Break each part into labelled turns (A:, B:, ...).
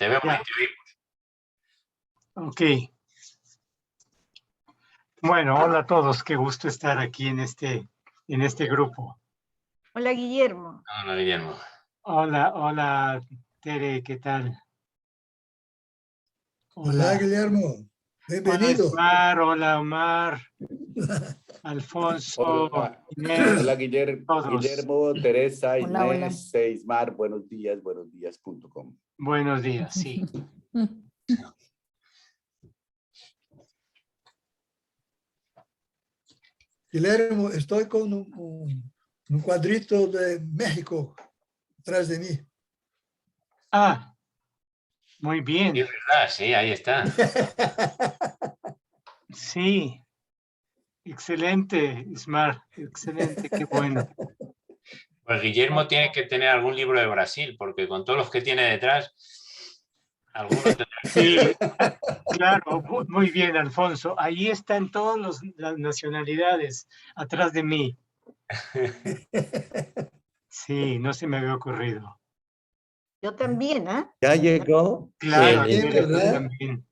A: Te vemos
B: Ya.
A: y te oímos.
B: Ok. Bueno, hola a todos. Qué gusto estar aquí en este grupo.
C: Hola, Guillermo.
A: Hola, Guillermo.
B: Hola, Tere, ¿qué tal?
D: Hola, Guillermo. Bienvenido.
B: Hola, Omar. Alfonso.
E: Hola,
B: Inés,
E: hola
B: todos.
E: Guillermo, Teresa,
C: Hola, hola.
E: Inés, Seismar, buenosdías.com.
B: Buenos días, sí.
D: Guillermo, estoy con un cuadrito de México atrás de mí.
B: Ah, muy
A: Sí,
B: bien.
A: es verdad, sí, ahí está.
B: Sí. Excelente, Ismar. Excelente, qué bueno.
A: Pues Guillermo tiene que tener algún libro de Brasil, porque con todos los que tiene detrás, algunos tendrán que
B: Sí,
A: ser.
B: claro, muy bien, Alfonso. Ahí están todas las nacionalidades atrás de mí. Sí, no se me había ocurrido.
C: Yo también, ¿ah?
F: Ya llegó,
B: Claro,
D: Sí,
B: Tere, tú
D: ¿verdad?
B: también.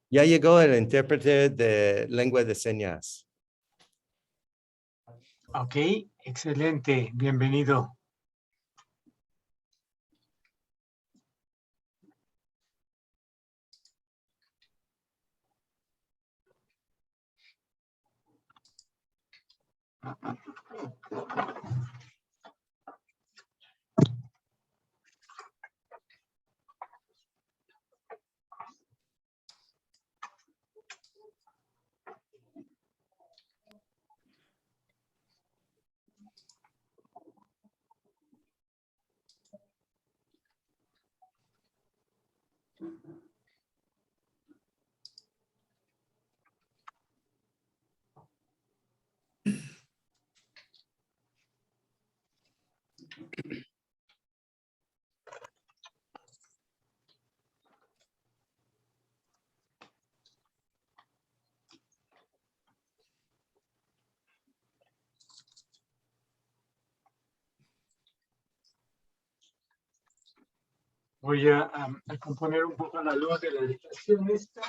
F: ya llegó el intérprete de lengua de señas.
B: Ok, excelente, bienvenido. Voy a componer un poco la luz de la habitación esta.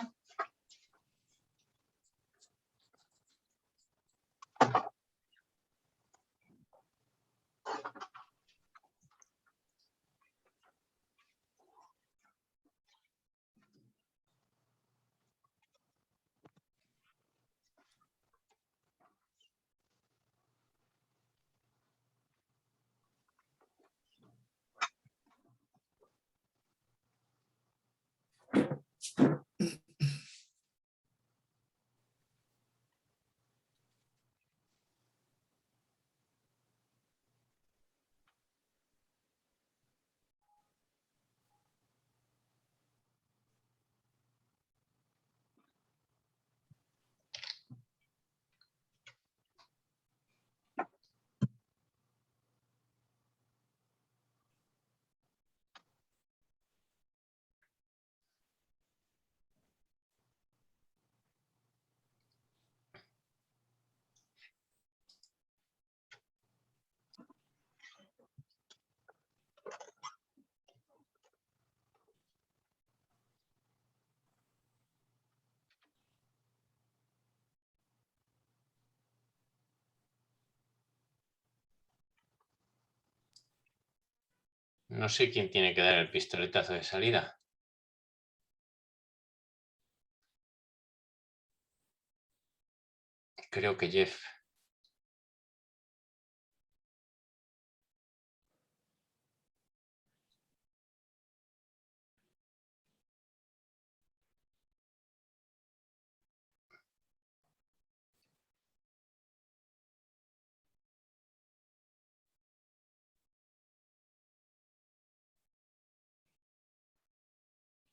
A: No sé quién tiene que dar el pistoletazo de salida. Creo que Jeff.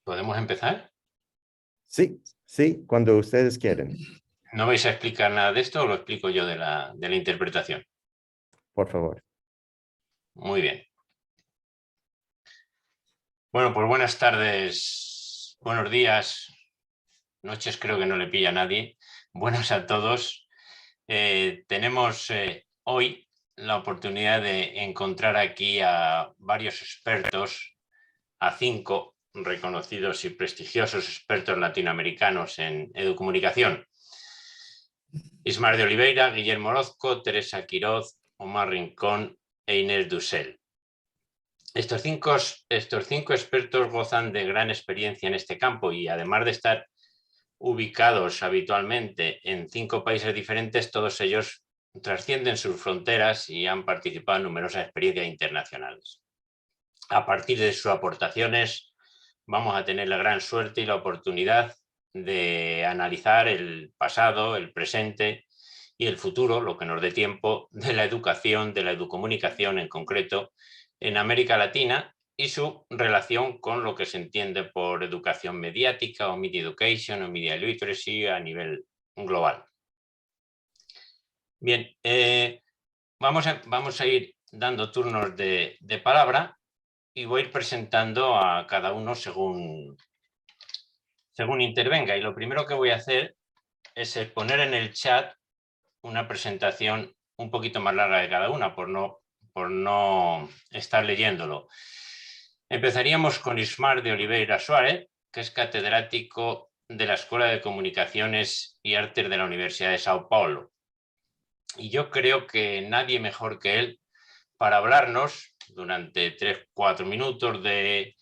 A: ¿Podemos empezar?
F: Sí, sí, cuando ustedes quieren,
A: ¿No vais a explicar nada de esto o lo explico yo de la interpretación?
F: por favor.
A: Muy bien. Bueno, pues buenas tardes, buenos días, noches creo que no le pilla a nadie. Buenas a todos. Tenemos hoy la oportunidad de encontrar aquí a varios expertos, a 5, reconocidos y prestigiosos expertos latinoamericanos en educomunicación. Ismar de Oliveira, Guillermo Orozco, Teresa Quiroz, Omar Rincón e Inés Dussel. Estos cinco expertos gozan de gran experiencia en este campo y además de estar ubicados habitualmente en 5 países diferentes, todos ellos trascienden sus fronteras y han participado en numerosas experiencias internacionales. A partir de sus aportaciones vamos a tener la gran suerte y la oportunidad de analizar el pasado, el presente y el futuro, lo que nos dé tiempo, de la educación, de la educomunicación en concreto, en América Latina y su relación con lo que se entiende por educación mediática o media education o media literacy a nivel global. Bien, vamos a ir dando turnos de palabra y voy a ir presentando a cada uno según intervenga. Y lo primero que voy a hacer es poner en el chat una presentación un poquito más larga de cada una, por no estar leyéndolo. Empezaríamos con Ismar de Oliveira Suárez, que es catedrático de la Escuela de Comunicaciones y Artes de la Universidad de Sao Paulo. Y yo creo que nadie mejor que él para hablarnos durante 3-4 minutos de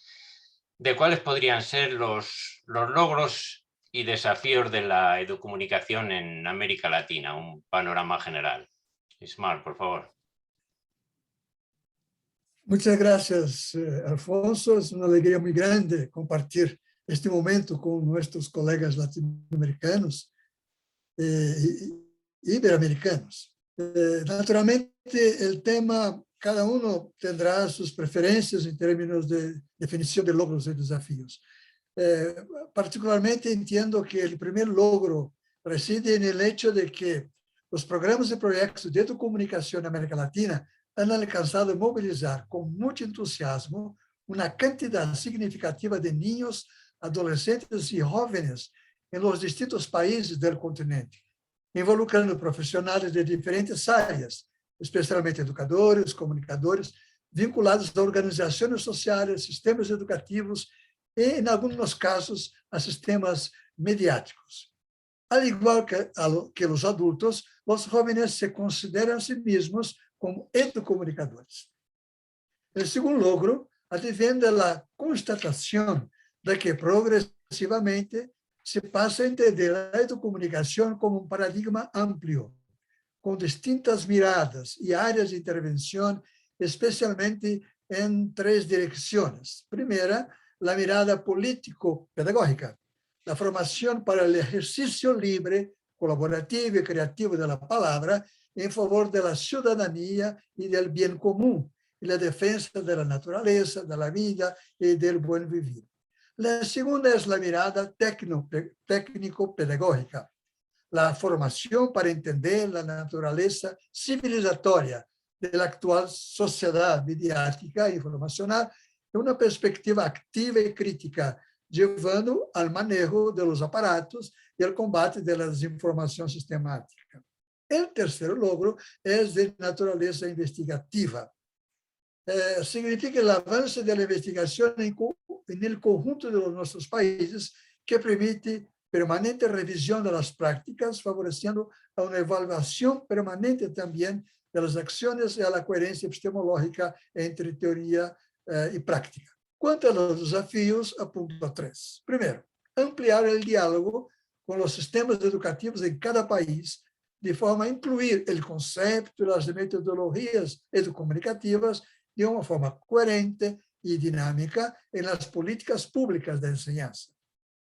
A: cuáles podrían ser los logros y desafíos de la educomunicación en América Latina, un panorama general. Ismar, por favor.
D: Muchas gracias, Alfonso. Es una alegría muy grande compartir este momento con nuestros colegas latinoamericanos y iberoamericanos. Naturalmente, el tema, cada uno tendrá sus preferencias en términos de definición de logros y desafíos. Particularmente entiendo que el primer logro reside en el hecho de que los programas y proyectos de educomunicación en América Latina han alcanzado movilizar con mucho entusiasmo una cantidad significativa de niños, adolescentes y jóvenes en los distintos países del continente, involucrando profesionales de diferentes áreas, especialmente educadores, comunicadores, vinculados a organizaciones sociales, sistemas educativos y, en algunos casos, a sistemas mediáticos. Al igual que los adultos, los jóvenes se consideran a sí mismos como educomunicadores. El segundo logro adviene de la constatación de que progresivamente se pasa a entender la educomunicación como un paradigma amplio, con distintas miradas y áreas de intervención, especialmente en 3 direcciones. Primera, la mirada político-pedagógica, la formación para el ejercicio libre, colaborativo y creativo de la palabra en favor de la ciudadanía y del bien común, y la defensa de la naturaleza, de la vida y del buen vivir. La segunda es la mirada técnico-pedagógica, la formación para entender la naturaleza civilizatoria de la actual sociedad mediática e informacional en una perspectiva activa y crítica, llevando al manejo de los aparatos y al combate de la desinformación sistemática. El tercer logro es de naturaleza investigativa. Significa el avance de la investigación en el conjunto de nuestros países que permite permanente revisión de las prácticas, favoreciendo a una evaluación permanente también de las acciones y a la coherencia epistemológica entre teoría y práctica. Cuanto a los desafíos, apunto 3. Primero, ampliar el diálogo con los sistemas educativos en cada país, de forma a incluir el concepto y las metodologías educomunicativas de una forma coherente y dinámica en las políticas públicas de enseñanza.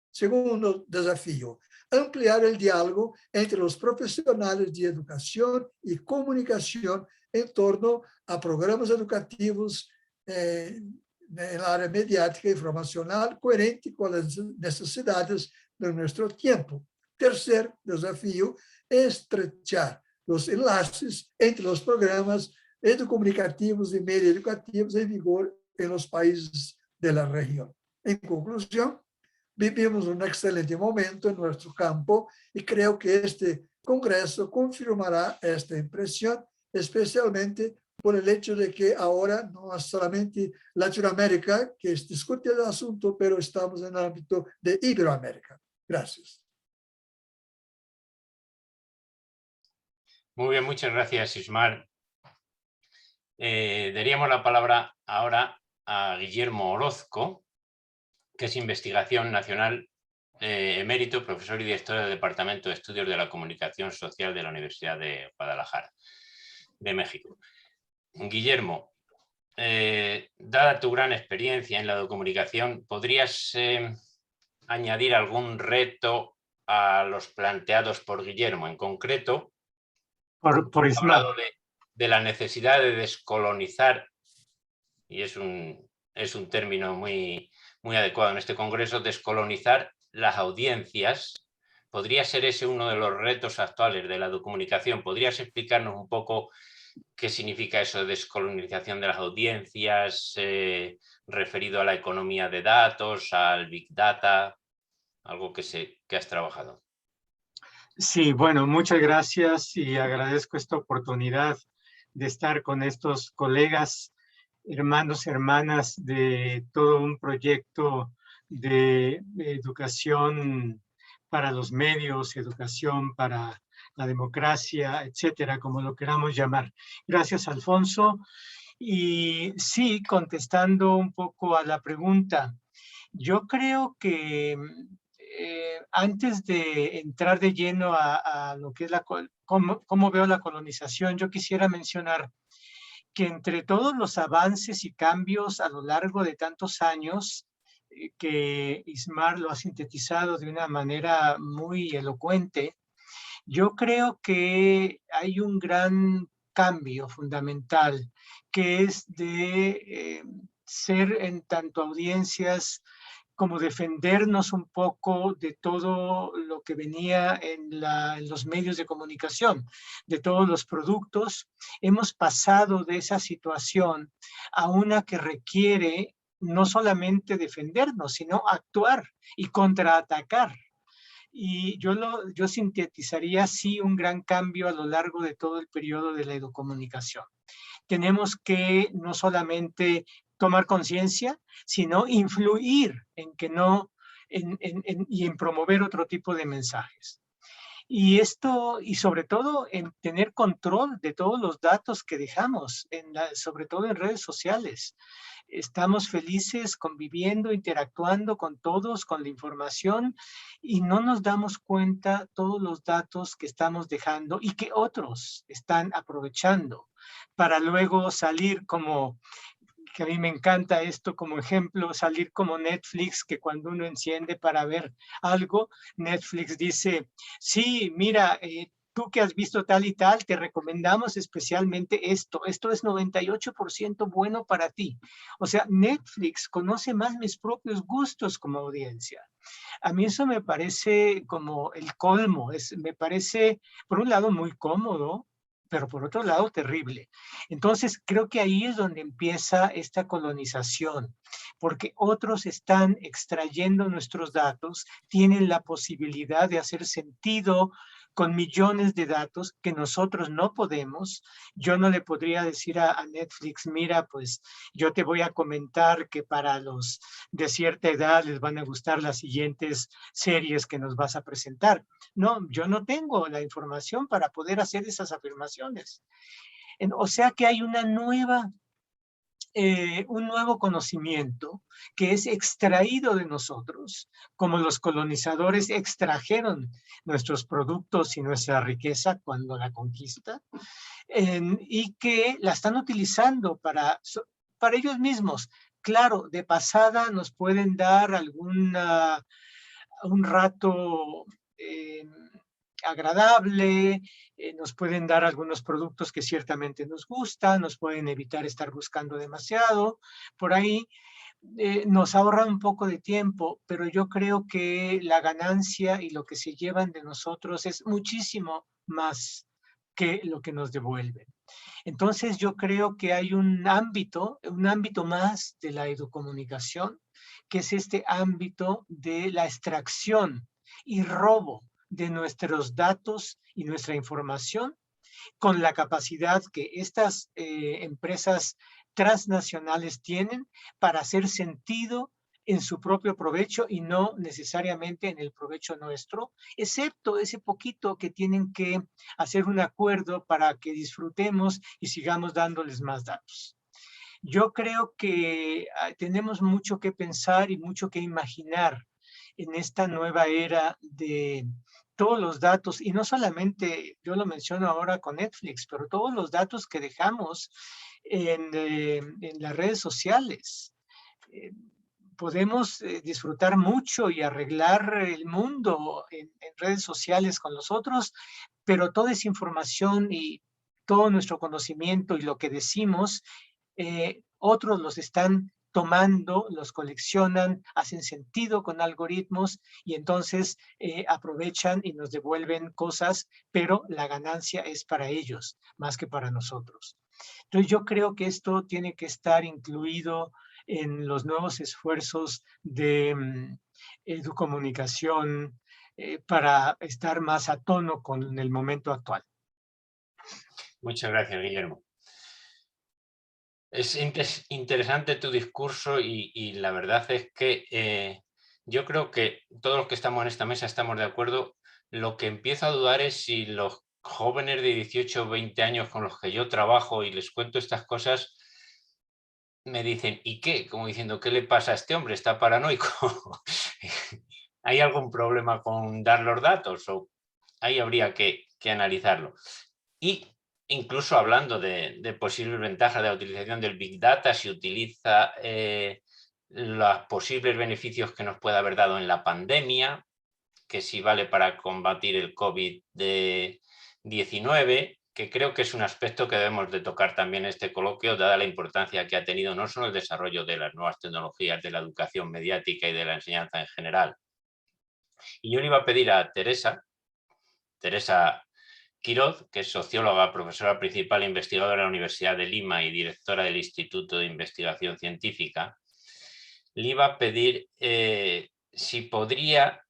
D: Segundo desafío, ampliar el diálogo entre los profesionales de educación y comunicación en torno a programas educativos en la área mediática e informacional coherente con las necesidades de nuestro tiempo. Tercer desafío, estrechar los enlaces entre los programas educomunicativos y media educativos en vigor en los países de la región. En conclusión, vivimos un excelente momento en nuestro campo y creo que este congreso confirmará esta impresión, especialmente por el hecho de que ahora no es solamente Latinoamérica que discute el asunto, pero estamos en el ámbito de Iberoamérica. Gracias.
A: Muy bien, muchas gracias, Ismar. Daríamos la palabra ahora a Guillermo Orozco, que es Investigación Nacional emérito, profesor y director del Departamento de Estudios de la Comunicación Social de la Universidad de Guadalajara, de México. Guillermo, dada tu gran experiencia en la comunicación, ¿podrías añadir algún reto a los planteados por Guillermo? En concreto,
B: Por
A: has
B: Ismar.
A: hablado de la necesidad de descolonizar, y es un término muy adecuado en este congreso, descolonizar las audiencias. ¿Podría ser ese uno de los retos actuales de la comunicación? ¿Podrías explicarnos un poco qué significa eso de descolonización de las audiencias, referido a la economía de datos, al Big Data, algo que has trabajado?
B: Sí, bueno, muchas gracias y agradezco esta oportunidad de estar con estos colegas, hermanos, hermanas de todo un proyecto de educación para los medios, educación para la democracia, etcétera, como lo queramos llamar. Gracias, Alfonso. Y sí, contestando un poco a la pregunta, yo creo que antes de entrar de lleno a lo que es cómo veo la colonización, yo quisiera mencionar que entre todos los avances y cambios a lo largo de tantos años, que Ismar lo ha sintetizado de una manera muy elocuente, yo creo que hay un gran cambio fundamental, que es de ser en tanto audiencias como defendernos un poco de todo lo que venía en los medios de comunicación, de todos los productos. Hemos pasado de esa situación a una que requiere no solamente defendernos, sino actuar y contraatacar. Y yo sintetizaría así un gran cambio a lo largo de todo el periodo de la educomunicación. Tenemos que no solamente tomar conciencia, sino influir en que no, y en promover otro tipo de mensajes. Y esto, y sobre todo en tener control de todos los datos que dejamos, sobre todo en redes sociales. Estamos felices conviviendo, interactuando con todos, con la información, y no nos damos cuenta todos los datos que estamos dejando y que otros están aprovechando para luego salir como, que a mí me encanta esto como ejemplo, salir como Netflix, que cuando uno enciende para ver algo, Netflix dice, sí, mira, tú que has visto tal y tal, te recomendamos especialmente esto. Esto es 98% bueno para ti. O sea, Netflix conoce más mis propios gustos como audiencia. A mí eso me parece como el colmo. Me parece, por un lado, muy cómodo, pero por otro lado, terrible. Entonces, creo que ahí es donde empieza esta colonización, porque otros están extrayendo nuestros datos, tienen la posibilidad de hacer sentido con millones de datos que nosotros no podemos. Yo no le podría decir a Netflix, mira, pues yo te voy a comentar que para los de cierta edad les van a gustar las siguientes series que nos vas a presentar. No, yo no tengo la información para poder hacer esas afirmaciones. O sea que hay una un nuevo conocimiento que es extraído de nosotros, como los colonizadores extrajeron nuestros productos y nuestra riqueza cuando la conquista, y que la están utilizando para ellos mismos. Claro, de pasada nos pueden dar un rato agradable, nos pueden dar algunos productos que ciertamente nos gustan, nos pueden evitar estar buscando demasiado, por ahí nos ahorra un poco de tiempo, pero yo creo que la ganancia y lo que se llevan de nosotros es muchísimo más que lo que nos devuelven. Entonces yo creo que hay un ámbito más de la educomunicación, que es este ámbito de la extracción y robo de nuestros datos y nuestra información con la capacidad que estas empresas transnacionales tienen para hacer sentido en su propio provecho y no necesariamente en el provecho nuestro, excepto ese poquito que tienen que hacer un acuerdo para que disfrutemos y sigamos dándoles más datos. Yo creo que tenemos mucho que pensar y mucho que imaginar en esta nueva era de todos los datos, y no solamente, yo lo menciono ahora con Netflix, pero todos los datos que dejamos en las redes sociales. Podemos disfrutar mucho y arreglar el mundo en redes sociales con los otros, pero toda esa información y todo nuestro conocimiento y lo que decimos, otros los están tomando, los coleccionan, hacen sentido con algoritmos y entonces aprovechan y nos devuelven cosas, pero la ganancia es para ellos más que para nosotros. Entonces yo creo que esto tiene que estar incluido en los nuevos esfuerzos de educomunicación para estar más a tono con el momento actual.
A: Muchas gracias, Guillermo. Es interesante tu discurso y la verdad es que yo creo que todos los que estamos en esta mesa estamos de acuerdo. Lo que empiezo a dudar es si los jóvenes de 18 o 20 años con los que yo trabajo y les cuento estas cosas me dicen, ¿y qué? Como diciendo, ¿qué le pasa a este hombre? ¿Está paranoico? ¿Hay algún problema con dar los datos? O ahí habría que analizarlo. Y incluso hablando de posibles ventajas de la utilización del Big Data, si utiliza los posibles beneficios que nos puede haber dado en la pandemia, que si vale para combatir el COVID-19, que creo que es un aspecto que debemos de tocar también en este coloquio, dada la importancia que ha tenido no solo el desarrollo de las nuevas tecnologías, de la educación mediática y de la enseñanza en general. Y yo le iba a pedir a Teresa Quiroz, que es socióloga, profesora principal e investigadora de la Universidad de Lima y directora del Instituto de Investigación Científica, le iba a pedir si podría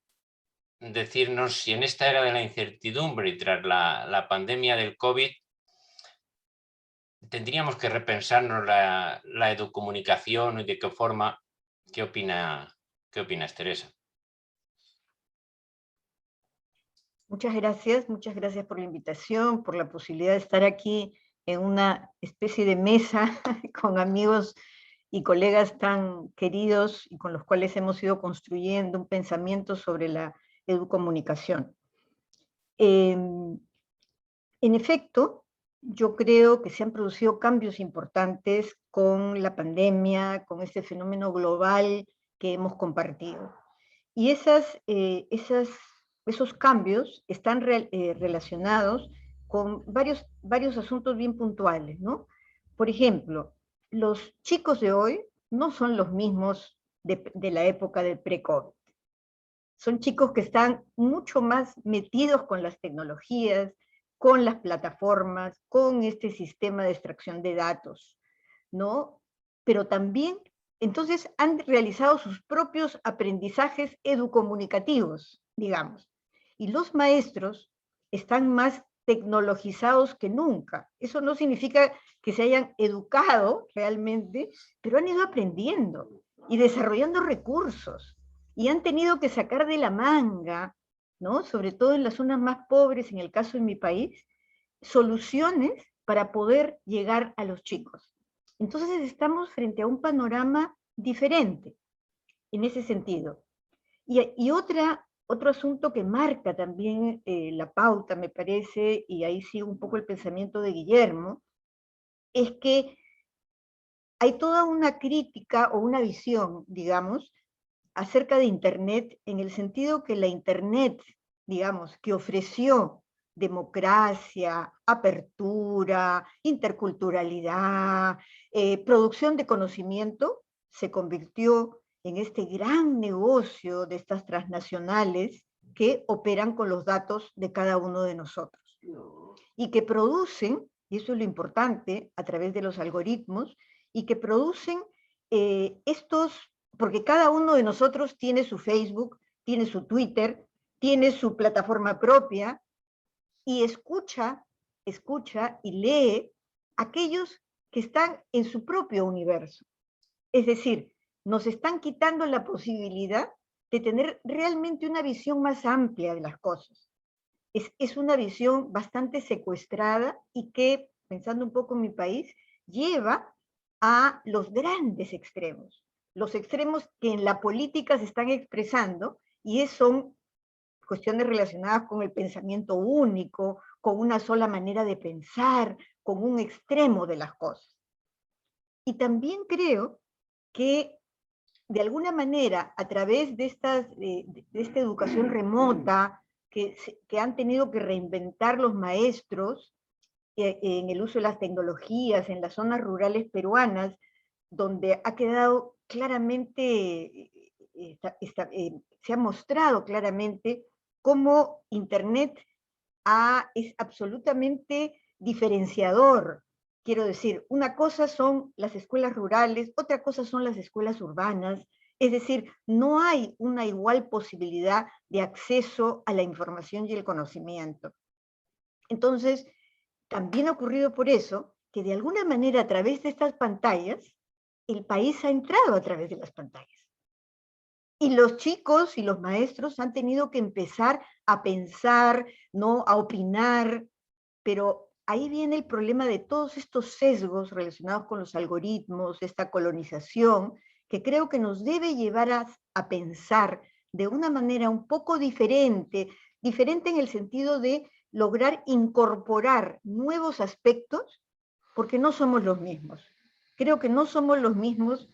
A: decirnos si en esta era de la incertidumbre y tras la pandemia del COVID tendríamos que repensarnos la educomunicación y de qué forma. ¿Qué opinas, Teresa?
C: Muchas gracias por la invitación, por la posibilidad de estar aquí en una especie de mesa con amigos y colegas tan queridos y con los cuales hemos ido construyendo un pensamiento sobre la educomunicación. En efecto, yo creo que se han producido cambios importantes con la pandemia, con este fenómeno global que hemos compartido. Y esos cambios están relacionados con varios asuntos bien puntuales, ¿no? Por ejemplo, los chicos de hoy no son los mismos de la época del pre-COVID. Son chicos que están mucho más metidos con las tecnologías, con las plataformas, con este sistema de extracción de datos, ¿no? Pero también, entonces, han realizado sus propios aprendizajes educomunicativos, digamos. Y los maestros están más tecnologizados que nunca. Eso no significa que se hayan educado realmente, pero han ido aprendiendo y desarrollando recursos. Y han tenido que sacar de la manga, ¿no? Sobre todo en las zonas más pobres, en el caso de mi país, soluciones para poder llegar a los chicos. Entonces estamos frente a un panorama diferente en ese sentido. Y otro asunto que marca también la pauta, me parece, y ahí sigue un poco el pensamiento de Guillermo, es que hay toda una crítica o una visión, digamos, acerca de Internet, en el sentido que la Internet, digamos, que ofreció democracia, apertura, interculturalidad, producción de conocimiento, se convirtió en este gran negocio de estas transnacionales que operan con los datos de cada uno de nosotros. Y que producen, y eso es lo importante, a través de los algoritmos, y que producen porque cada uno de nosotros tiene su Facebook, tiene su Twitter, tiene su plataforma propia, y escucha escucha y lee aquellos que están en su propio universo. Es decir, nos están quitando la posibilidad de tener realmente una visión más amplia de las cosas. Es una visión bastante secuestrada y que, pensando un poco en mi país, lleva a los grandes extremos. Los extremos que en la política se están expresando y son cuestiones relacionadas con el pensamiento único, con una sola manera de pensar, con un extremo de las cosas. Y también creo que de alguna manera, a través de esta educación remota que han tenido que reinventar los maestros en el uso de las tecnologías en las zonas rurales peruanas, donde ha quedado claramente, se ha mostrado claramente cómo Internet es absolutamente diferenciador. Quiero decir, una cosa son las escuelas rurales, otra cosa son las escuelas urbanas. Es decir, no hay una igual posibilidad de acceso a la información y el conocimiento. Entonces, también ha ocurrido por eso que de alguna manera a través de estas pantallas, el país ha entrado a través de las pantallas. Y los chicos y los maestros han tenido que empezar a pensar, ¿no?, a opinar, pero ahí viene el problema de todos estos sesgos relacionados con los algoritmos, esta colonización, que creo que nos debe llevar a pensar de una manera un poco diferente en el sentido de lograr incorporar nuevos aspectos, porque no somos los mismos. Creo que no somos los mismos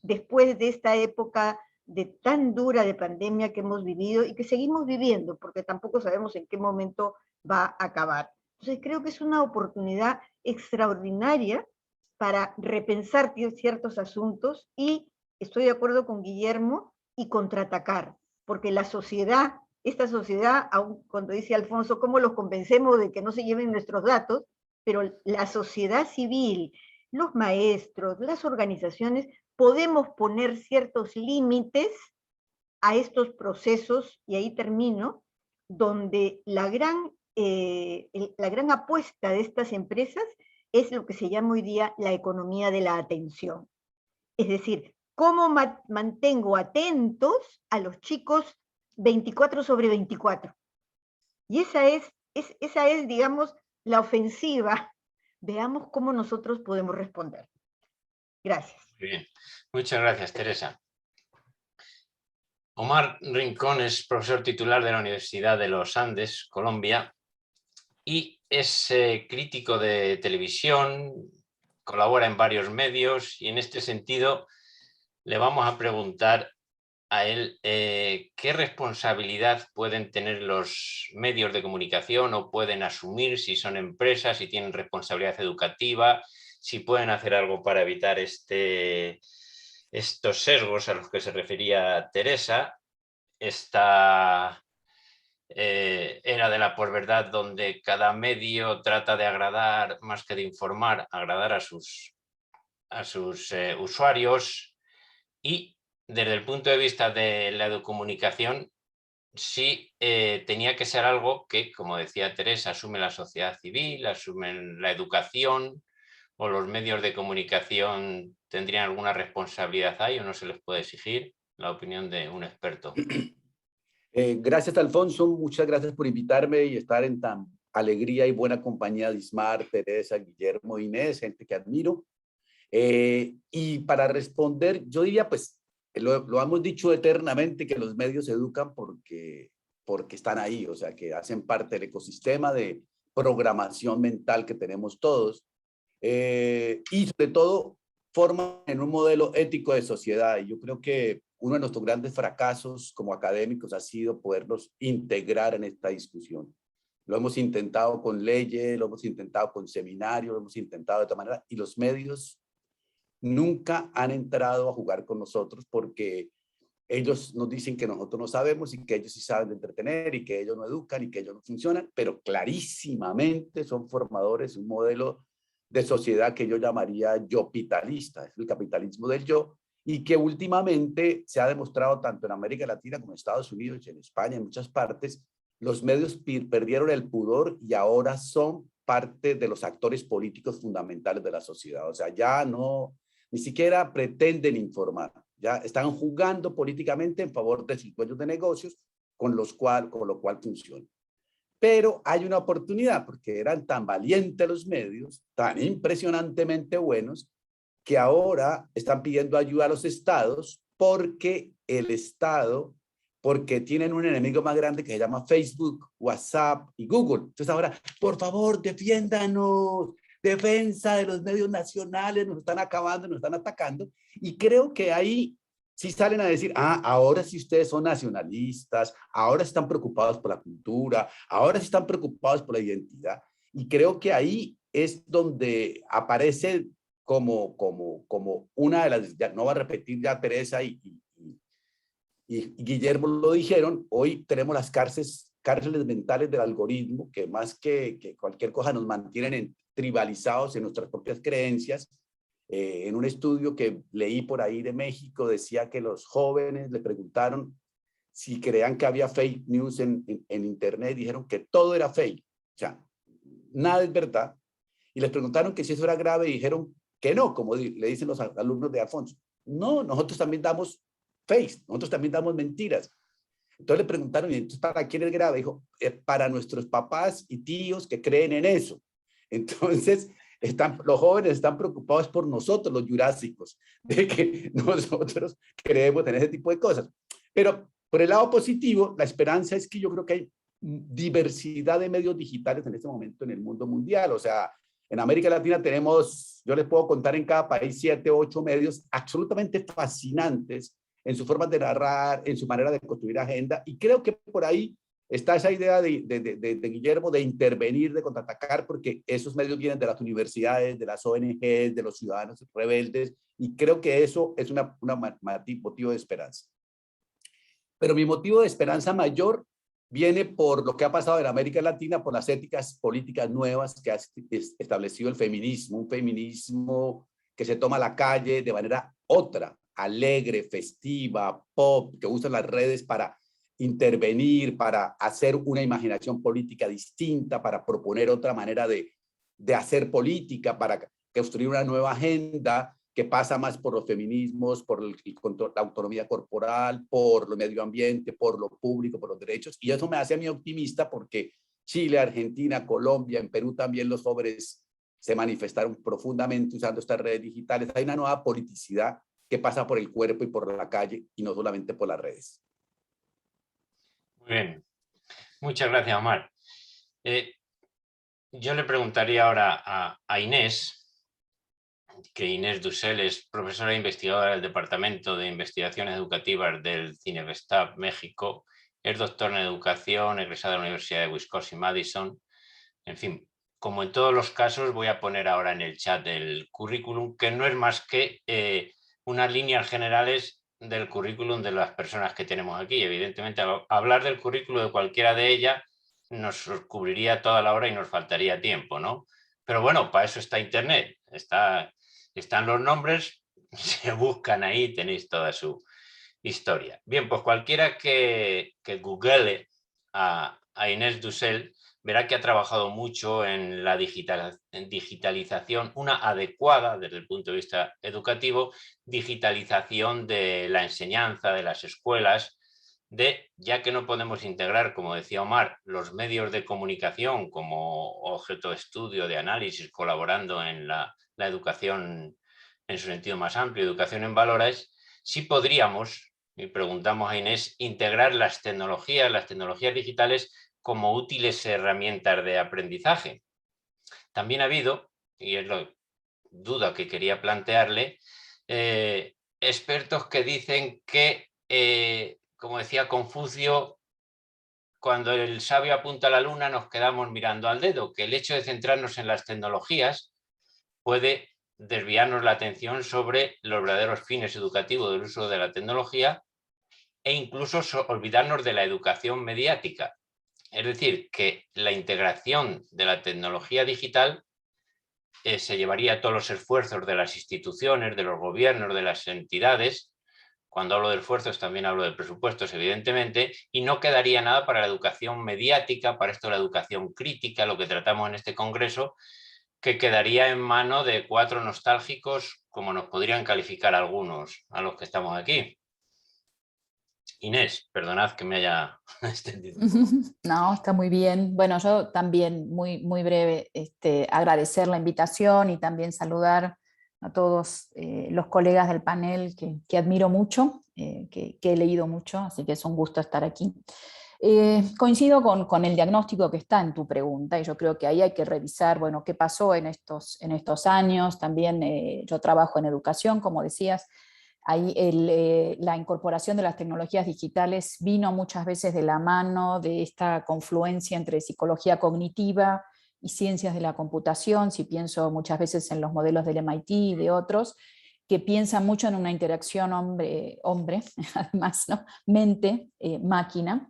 C: después de esta época de tan dura de pandemia que hemos vivido y que seguimos viviendo, porque tampoco sabemos en qué momento va a acabar. Entonces creo que es una oportunidad extraordinaria para repensar ciertos asuntos y estoy de acuerdo con Guillermo y contraatacar, porque la sociedad, esta sociedad, aun cuando dice Alfonso, ¿cómo los convencemos de que no se lleven nuestros datos? Pero la sociedad civil, los maestros, las organizaciones, podemos poner ciertos límites a estos procesos, y ahí termino, donde la gran apuesta de estas empresas es lo que se llama hoy día la economía de la atención. Es decir, ¿cómo mantengo atentos a los chicos 24/24? Y esa es, digamos, la ofensiva. Veamos cómo nosotros podemos responder. Gracias.
A: Bien, muchas gracias, Teresa. Omar Rincón es profesor titular de la Universidad de los Andes, Colombia, y es crítico de televisión, colabora en varios medios, y en este sentido le vamos a preguntar a él qué responsabilidad pueden tener los medios de comunicación o pueden asumir si son empresas, si tienen responsabilidad educativa, si pueden hacer algo para evitar estos sesgos a los que se refería Teresa, esta era de la posverdad donde cada medio trata de agradar más que de informar, agradar a sus usuarios, y desde el punto de vista de la educomunicación sí tenía que ser algo que, como decía Teresa, asume la sociedad civil, asumen la educación, o los medios de comunicación tendrían alguna responsabilidad ahí o no se les puede exigir. La opinión de un experto.
E: Gracias, Alfonso. Muchas gracias por invitarme y estar en tan alegría y buena compañía de Ismar, Teresa, Guillermo, Inés, gente que admiro. Y para responder, yo diría, pues, lo hemos dicho eternamente, que los medios educan porque están ahí, o sea, que hacen parte del ecosistema de programación mental que tenemos todos. Y sobre todo forman en un modelo ético de sociedad. Y yo creo que uno de nuestros grandes fracasos como académicos ha sido poderlos integrar en esta discusión. Lo hemos intentado con leyes, lo hemos intentado con seminarios, lo hemos intentado de otra manera, y los medios nunca han entrado a jugar con nosotros porque ellos nos dicen que nosotros no sabemos y que ellos sí saben de entretener y que ellos no educan y que ellos no funcionan, pero clarísimamente son formadores de un modelo de sociedad que yo llamaría yopitalista, es el capitalismo del yo, y que últimamente se ha demostrado tanto en América Latina como en Estados Unidos y en España, en muchas partes, los medios perdieron el pudor y ahora son parte de los actores políticos fundamentales de la sociedad. O sea, ya no, ni siquiera pretenden informar, ya están jugando políticamente en favor de sus dueños de negocios, con lo cual funciona. Pero hay una oportunidad, porque eran tan valientes los medios, tan impresionantemente buenos, que ahora están pidiendo ayuda a los estados, porque el estado, porque tienen un enemigo más grande que se llama Facebook, WhatsApp y Google. Entonces ahora, por favor, defiéndanos, defensa de los medios nacionales, nos están acabando, nos están atacando. Y creo que ahí sí salen a decir, ahora sí ustedes son nacionalistas, ahora están preocupados por la cultura, ahora sí están preocupados por la identidad. Y creo que ahí es donde aparece como una de las, ya no va a repetir ya Teresa y Guillermo lo dijeron, hoy tenemos las cárceles mentales del algoritmo, que más que cualquier cosa nos mantienen tribalizados en nuestras propias creencias. En un estudio que leí por ahí de México decía que los jóvenes le preguntaron si creían que había fake news en internet, dijeron que todo era fake, o sea, nada es verdad. Y les preguntaron que si eso era grave y dijeron que no, como le dicen los alumnos de Alfonso. No, nosotros también damos fakes, nosotros también damos mentiras. Entonces le preguntaron, ¿y entonces para quién es grave? Dijo, para nuestros papás y tíos que creen en eso. Entonces, los jóvenes están preocupados por nosotros, los jurásicos, de que nosotros creemos en ese tipo de cosas. Pero por el lado positivo, la esperanza es que yo creo que hay diversidad de medios digitales en este momento en el mundo mundial. O sea, en América Latina tenemos, yo les puedo contar en cada país 7 o 8 medios absolutamente fascinantes en su forma de narrar, en su manera de construir agenda, y creo que por ahí está esa idea de Guillermo de intervenir, de contraatacar, porque esos medios vienen de las universidades, de las ONGs, de los ciudadanos rebeldes, y creo que eso es un motivo de esperanza. Pero mi motivo de esperanza mayor viene por lo que ha pasado en América Latina, por las éticas políticas nuevas que ha establecido el feminismo, un feminismo que se toma la calle de manera otra, alegre, festiva, pop, que usa las redes para intervenir, para hacer una imaginación política distinta, para proponer otra manera de hacer política, para construir una nueva agenda que pasa más por los feminismos, por la autonomía corporal, por lo medio ambiente, por lo público, por los derechos. Y eso me hace a mí optimista porque Chile, Argentina, Colombia, en Perú también los jóvenes se manifestaron profundamente usando estas redes digitales. Hay una nueva politicidad que pasa por el cuerpo y por la calle y no solamente por las redes.
A: Muy bien. Muchas gracias, Omar. Yo le preguntaría ahora a Inés, que Inés Dussel es profesora e investigadora del Departamento de Investigaciones Educativas del CINEVSTAB México, es doctora en Educación, egresada de la Universidad de Wisconsin-Madison. En fin, como en todos los casos, voy a poner ahora en el chat el currículum, que no es más que unas líneas generales del currículum de las personas que tenemos aquí. Evidentemente, hablar del currículum de cualquiera de ellas nos cubriría toda la hora y nos faltaría tiempo, ¿no? Pero bueno, para eso está Internet. Están los nombres, se buscan ahí, tenéis toda su historia. Bien, pues cualquiera que google a Inés Dussel verá que ha trabajado mucho en la digitalización, una adecuada desde el punto de vista educativo, digitalización de la enseñanza, de las escuelas, ya que no podemos integrar, como decía Omar, los medios de comunicación como objeto de estudio, de análisis, colaborando en la educación en su sentido más amplio, educación en valores, sí podríamos, y preguntamos a Inés, integrar las tecnologías digitales como útiles herramientas de aprendizaje. También ha habido, y es la duda que quería plantearle, expertos que dicen que, como decía Confucio, cuando el sabio apunta a la luna nos quedamos mirando al dedo, que el hecho de centrarnos en las tecnologías puede desviarnos la atención sobre los verdaderos fines educativos del uso de la tecnología e incluso olvidarnos de la educación mediática. Es decir, que la integración de la tecnología digital se llevaría todos los esfuerzos de las instituciones, de los gobiernos, de las entidades, Cuando hablo de esfuerzos también hablo de presupuestos, evidentemente, y no quedaría nada para la educación mediática, para esto la educación crítica, lo que tratamos en este congreso, que quedaría en mano de 4 nostálgicos, como nos podrían calificar algunos a los que estamos aquí. Inés, perdonad que me haya extendido.
G: No, está muy bien. Bueno, yo también, muy breve, agradecer la invitación y también saludar a todos los colegas del panel que admiro mucho, que he leído mucho, así que es un gusto estar aquí. Coincido con el diagnóstico que está en tu pregunta y yo creo que ahí hay que revisar, bueno, qué pasó en estos años. También yo trabajo en educación, como decías. Ahí la incorporación de las tecnologías digitales vino muchas veces de la mano de esta confluencia entre psicología cognitiva y ciencias de la computación. Si pienso muchas veces en los modelos del MIT y de otros, que piensan mucho en una interacción hombre, además, ¿no? Mente-máquina.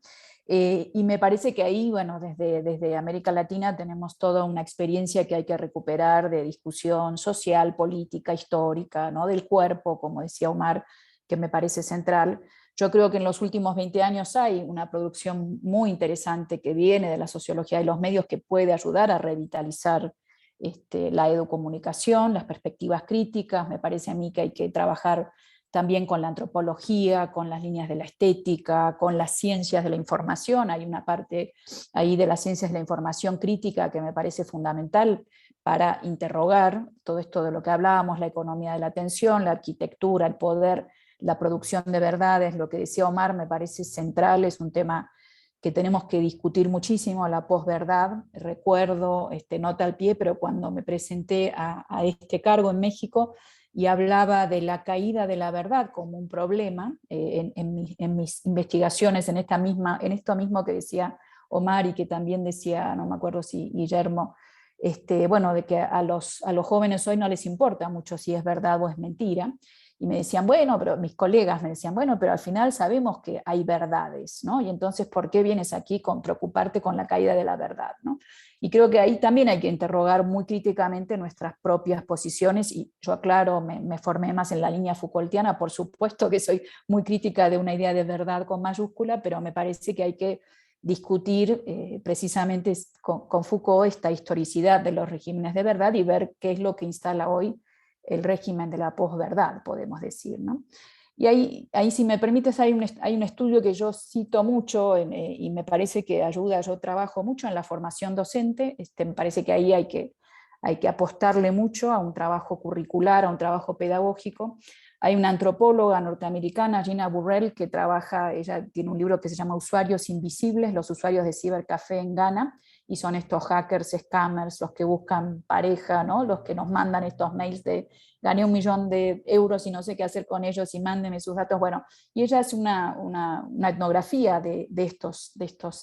G: Y me parece que ahí, bueno, desde América Latina tenemos toda una experiencia que hay que recuperar de discusión social, política, histórica, ¿no? Del cuerpo, como decía Omar, que me parece central. Yo creo que en los últimos 20 años hay una producción muy interesante que viene de la sociología de los medios que puede ayudar a revitalizar la educomunicación, las perspectivas críticas. Me parece a mí que hay que trabajar también con la antropología, con las líneas de la estética, con las ciencias de la información. Hay una parte ahí de las ciencias de la información crítica que me parece fundamental para interrogar todo esto de lo que hablábamos, la economía de la atención, la arquitectura, el poder, la producción de verdades. Lo que decía Omar me parece central, es un tema que tenemos que discutir muchísimo, la posverdad. Recuerdo, nota al pie, pero cuando me presenté a este cargo en México, y hablaba de la caída de la verdad como un problema en mis investigaciones, en esto mismo que decía Omar y que también decía, no me acuerdo si Guillermo, bueno, de que a los jóvenes hoy no les importa mucho si es verdad o es mentira. Y me decían, bueno, pero mis colegas me decían, bueno, pero al final sabemos que hay verdades, ¿no? Y entonces, ¿por qué vienes aquí con preocuparte con la caída de la verdad, ¿no? Y creo que ahí también hay que interrogar muy críticamente nuestras propias posiciones, y yo aclaro, me formé más en la línea Foucaultiana, por supuesto que soy muy crítica de una idea de verdad con mayúscula, pero me parece que hay que discutir precisamente con Foucault esta historicidad de los regímenes de verdad y ver qué es lo que instala hoy el régimen de la posverdad, podemos decir, ¿no? Y ahí, si me permites, hay un estudio que yo cito mucho y me parece que ayuda. Yo trabajo mucho en la formación docente. Me parece que ahí hay que apostarle mucho a un trabajo curricular, a un trabajo pedagógico. Hay una antropóloga norteamericana, Gina Burrell, que trabaja, ella tiene un libro que se llama Usuarios Invisibles, los usuarios de cibercafé en Ghana, y son estos hackers, scammers, los que buscan pareja, ¿no? Los que nos mandan estos mails de gané 1 millón de euros y no sé qué hacer con ellos y mándeme sus datos. Bueno, y ella hace una etnografía de estos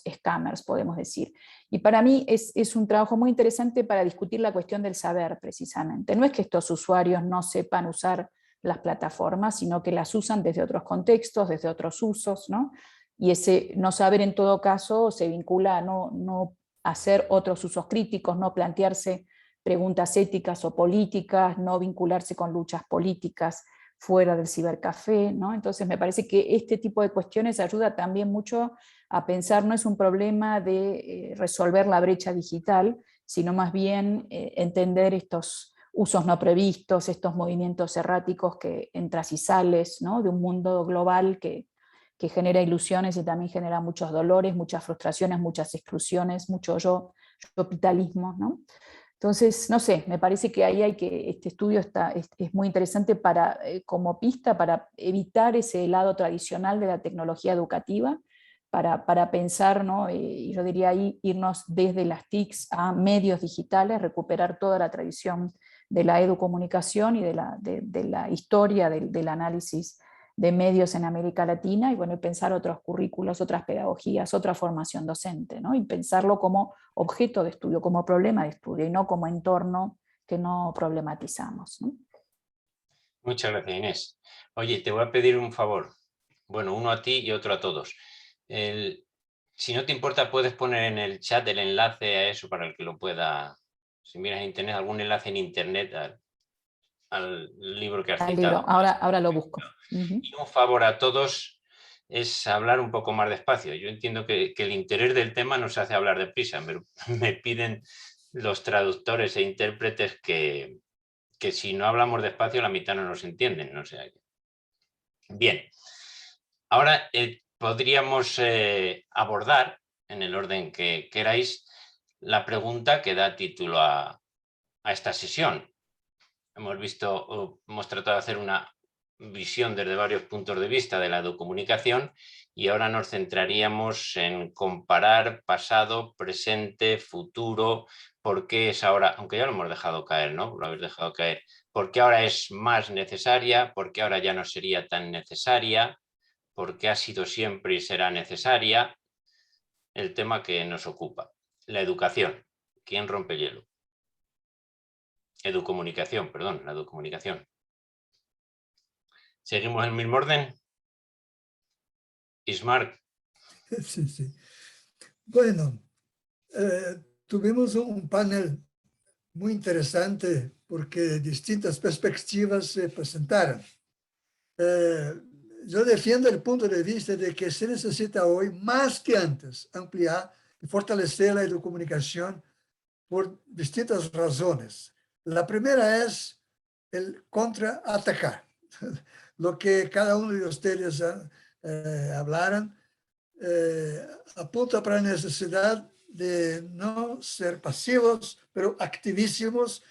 G: scammers, podemos decir. Y para mí es un trabajo muy interesante para discutir la cuestión del saber, precisamente. No es que estos usuarios no sepan usar las plataformas, sino que las usan desde otros contextos, desde otros usos, ¿no? Y ese no saber en todo caso se vincula a no hacer otros usos críticos, no plantearse preguntas éticas o políticas, no vincularse con luchas políticas fuera del cibercafé, ¿no? Entonces me parece que este tipo de cuestiones ayuda también mucho a pensar, no es un problema de resolver la brecha digital, sino más bien entender estos usos no previstos, estos movimientos erráticos que entras y sales, ¿no? De un mundo global que genera ilusiones y también genera muchos dolores, muchas frustraciones, muchas exclusiones, mucho yo-pitalismo, ¿no? Entonces, no sé, me parece que ahí este estudio es muy interesante como pista para evitar ese lado tradicional de la tecnología educativa, para pensar, ¿no? Y yo diría ahí irnos desde las TICs a medios digitales, recuperar toda la tradición de la educomunicación y de la historia del análisis de medios en América Latina, y bueno, pensar otros currículos, otras pedagogías, otra formación docente, ¿no? Y pensarlo como objeto de estudio, como problema de estudio, y no como entorno que no problematizamos, ¿no?
A: Muchas gracias, Inés. Oye, te voy a pedir un favor. Bueno, uno a ti y otro a todos. Si no te importa, puedes poner en el chat el enlace a eso para el que lo pueda, si miras internet, algún enlace en internet al libro que has
G: Al
A: citado.
G: libro, ahora lo busco.
A: Y un favor a todos es hablar un poco más despacio. Yo entiendo que el interés del tema nos hace hablar deprisa, pero me piden los traductores e intérpretes que si no hablamos despacio la mitad no nos entienden. No sé. Bien, ahora podríamos abordar, en el orden que queráis, la pregunta que da título a esta sesión. Hemos tratado de hacer una visión desde varios puntos de vista de la educomunicación y ahora nos centraríamos en comparar pasado, presente, futuro, por qué es ahora, aunque ya lo hemos dejado caer, ¿no? Lo habéis dejado caer. ¿Por qué ahora es más necesaria? ¿Por qué ahora ya no sería tan necesaria? ¿Por qué ha sido siempre y será necesaria? El tema que nos ocupa, la educación. ¿Quién rompe el hielo? Educomunicación, perdón, la educomunicación. ¿Seguimos en el mismo orden? Ismar.
D: Sí, sí. Bueno, tuvimos un panel muy interesante porque distintas perspectivas se presentaron. Yo defiendo el punto de vista de que se necesita hoy, más que antes, ampliar y fortalecer la educomunicación por distintas razones. La primera es el contraatacar. Lo que cada uno de ustedes hablaron apunta para la necesidad de no ser pasivos, pero activísimos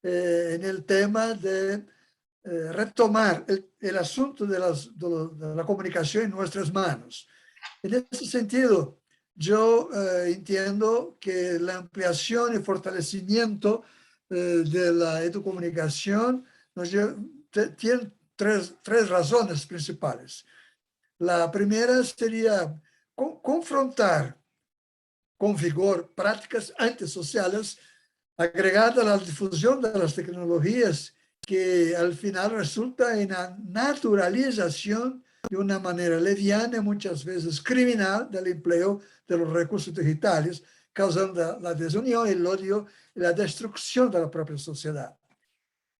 D: en el tema de retomar el asunto de la comunicación en nuestras manos. En ese sentido, yo entiendo que la ampliación y fortalecimiento de la educomunicación tiene tres razones principales. La primera sería confrontar con vigor prácticas antisociales agregadas a la difusión de las tecnologías que al final resulta en la naturalización de una manera leviana y muchas veces criminal del empleo de los recursos digitales, causando la desunión, el odio y la destrucción de la propia sociedad.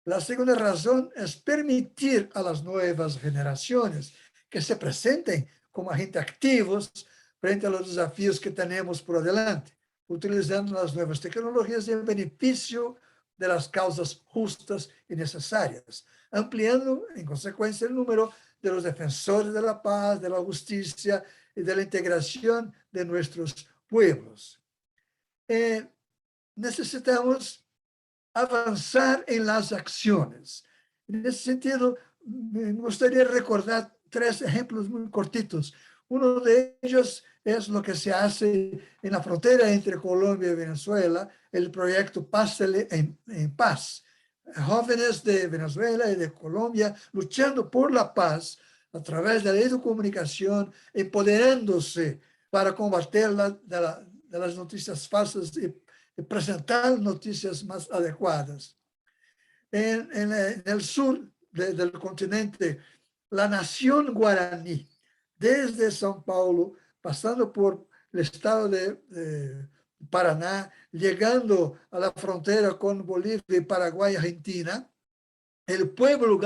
D: La segunda razón es permitir a las nuevas generaciones que se presenten como agentes activos frente a los desafíos que tenemos por delante, utilizando las nuevas tecnologías en beneficio de las causas justas y necesarias, ampliando en consecuencia el número de los defensores de la paz, de la justicia y de la integración de nuestros pueblos. Necesitamos avanzar en las acciones. En ese sentido, me gustaría recordar tres ejemplos muy cortitos. Uno de ellos es lo que se hace en la frontera entre Colombia y Venezuela, el proyecto Pásele en Paz. Jóvenes de Venezuela y de Colombia luchando por la paz a través de la educomunicación, empoderándose para combatir de las noticias falsas y presentar noticias más adecuadas. En el sur del continente, la nación guaraní, desde São Paulo, pasando por el estado de Paraná, llegando a la frontera con Bolivia, Paraguay y Argentina, el pueblo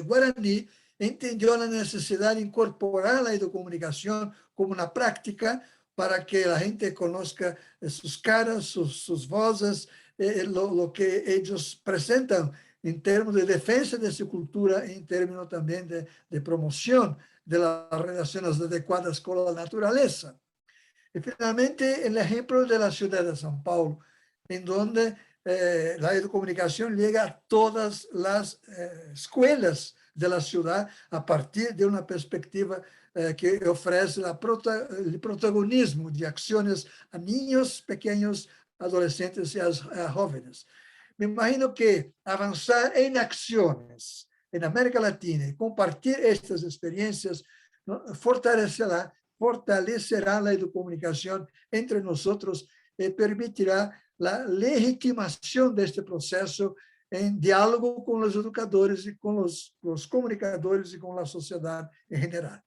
D: guaraní entendió la necesidad de incorporar la educomunicación como una práctica para que la gente conozca sus caras, sus voces, lo que ellos presentan en términos de defensa de su cultura, en términos también de promoción de las relaciones adecuadas con la naturaleza. Y finalmente, el ejemplo de la ciudad de São Paulo, en donde la educomunicación llega a todas las escuelas de la ciudad a partir de una perspectiva que ofrece el protagonismo de acciones a niños pequeños, adolescentes y a jóvenes. Me imagino que avanzar en acciones en América Latina y compartir estas experiencias, ¿no?, fortalecerá la educomunicación entre nosotros y permitirá la legitimación de este proceso en diálogo con los educadores y con los comunicadores y con la sociedad en general.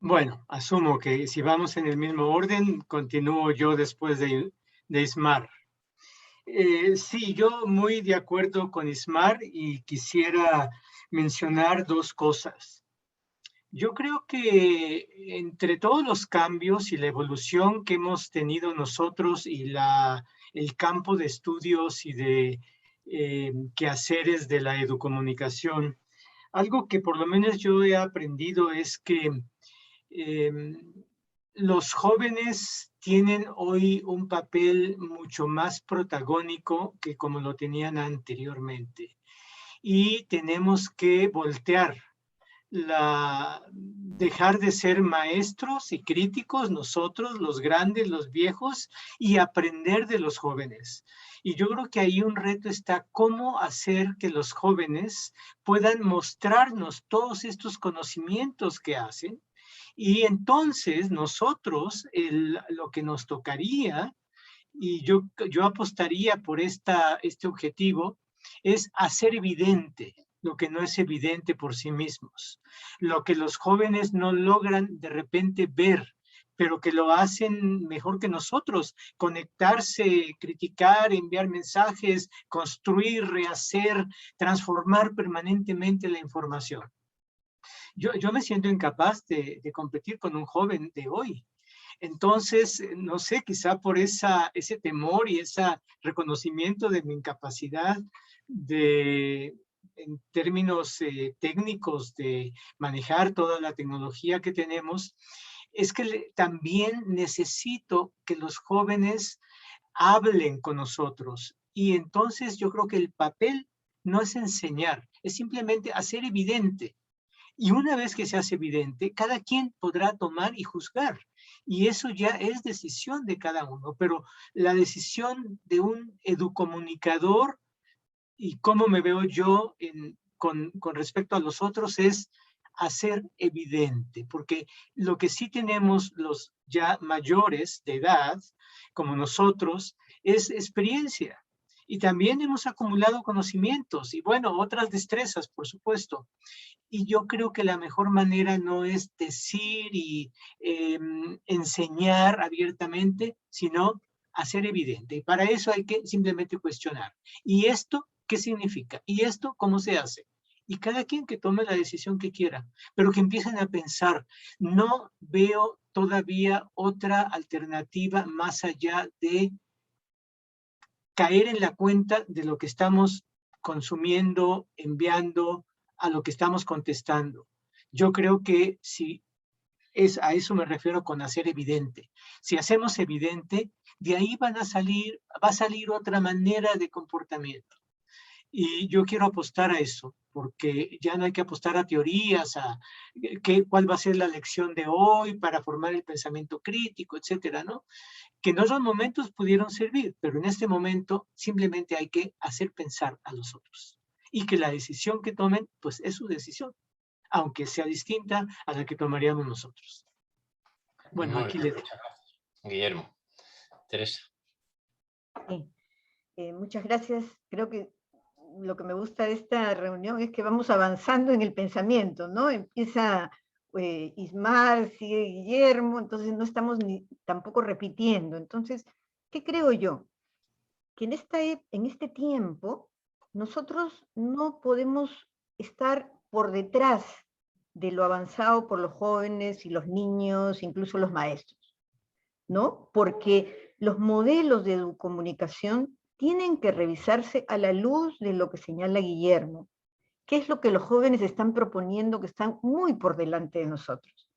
B: Bueno, asumo que si vamos en el mismo orden, continúo yo después de de Ismar. Sí, yo muy de acuerdo con Ismar y quisiera mencionar dos cosas. Yo creo que entre todos los cambios y la evolución que hemos tenido nosotros y el campo de estudios y de quehaceres de la educomunicación, algo que por lo menos yo he aprendido es que los jóvenes tienen hoy un papel mucho más protagónico que como lo tenían anteriormente. Y tenemos que voltear, dejar de ser maestros y críticos nosotros, los grandes, los viejos, y aprender de los jóvenes. Y yo creo que ahí un reto está cómo hacer que los jóvenes puedan mostrarnos todos estos conocimientos que hacen. Y entonces nosotros, lo que nos tocaría, y yo apostaría por este objetivo, es hacer evidente lo que no es evidente por sí mismos, lo que los jóvenes no logran de repente ver, pero que lo hacen mejor que nosotros, conectarse, criticar, enviar mensajes, construir, rehacer, transformar permanentemente la información. Yo me siento incapaz de competir con un joven de hoy. Entonces, no sé, quizá por ese temor y ese reconocimiento de mi incapacidad en términos técnicos de manejar toda la tecnología que tenemos, es que también necesito que los jóvenes hablen con nosotros. Y entonces yo creo que el papel no es enseñar, es simplemente hacer evidente. Y una vez que se hace evidente, cada quien podrá tomar y juzgar. Y eso ya es decisión de cada uno. Pero la decisión de un educomunicador y cómo me veo yo con respecto a los otros es hacer evidente. Porque lo que sí tenemos los ya mayores de edad, como nosotros, es experiencia. Y también hemos acumulado conocimientos y, bueno, otras destrezas, por supuesto. Y yo creo que la mejor manera no es decir y enseñar abiertamente, sino hacer evidente. Y para eso hay que simplemente cuestionar. ¿Y esto qué significa? ¿Y esto cómo se hace? Y cada quien que tome la decisión que quiera, pero que empiecen a pensar. No veo todavía otra alternativa más allá de caer en la cuenta de lo que estamos consumiendo, enviando, a lo que estamos contestando. Yo creo que si a eso me refiero con hacer evidente. Si hacemos evidente, de ahí va a salir otra manera de comportamiento. Y yo quiero apostar a eso, porque ya no hay que apostar a teorías, cuál va a ser la lección de hoy para formar el pensamiento crítico, etcétera, ¿no? Que en otros momentos pudieron servir, pero en este momento simplemente hay que hacer pensar a los otros. Y que la decisión que tomen, pues es su decisión, aunque sea distinta a la que tomaríamos nosotros. Bueno,
A: Muy
B: aquí
A: bien,
B: le dejo.
A: Guillermo. Teresa.
C: Sí. Muchas gracias. Creo que lo que me gusta de esta reunión es que vamos avanzando en el pensamiento, ¿no? Empieza Ismar, sigue Guillermo, entonces no estamos tampoco repitiendo. Entonces, ¿qué creo yo? Que en este tiempo nosotros no podemos estar por detrás de lo avanzado por los jóvenes y los niños, incluso los maestros, ¿no? Porque los modelos de educomunicación tienen que revisarse a la luz de lo que señala Guillermo. ¿Qué es lo que los jóvenes están proponiendo que están muy por delante de nosotros?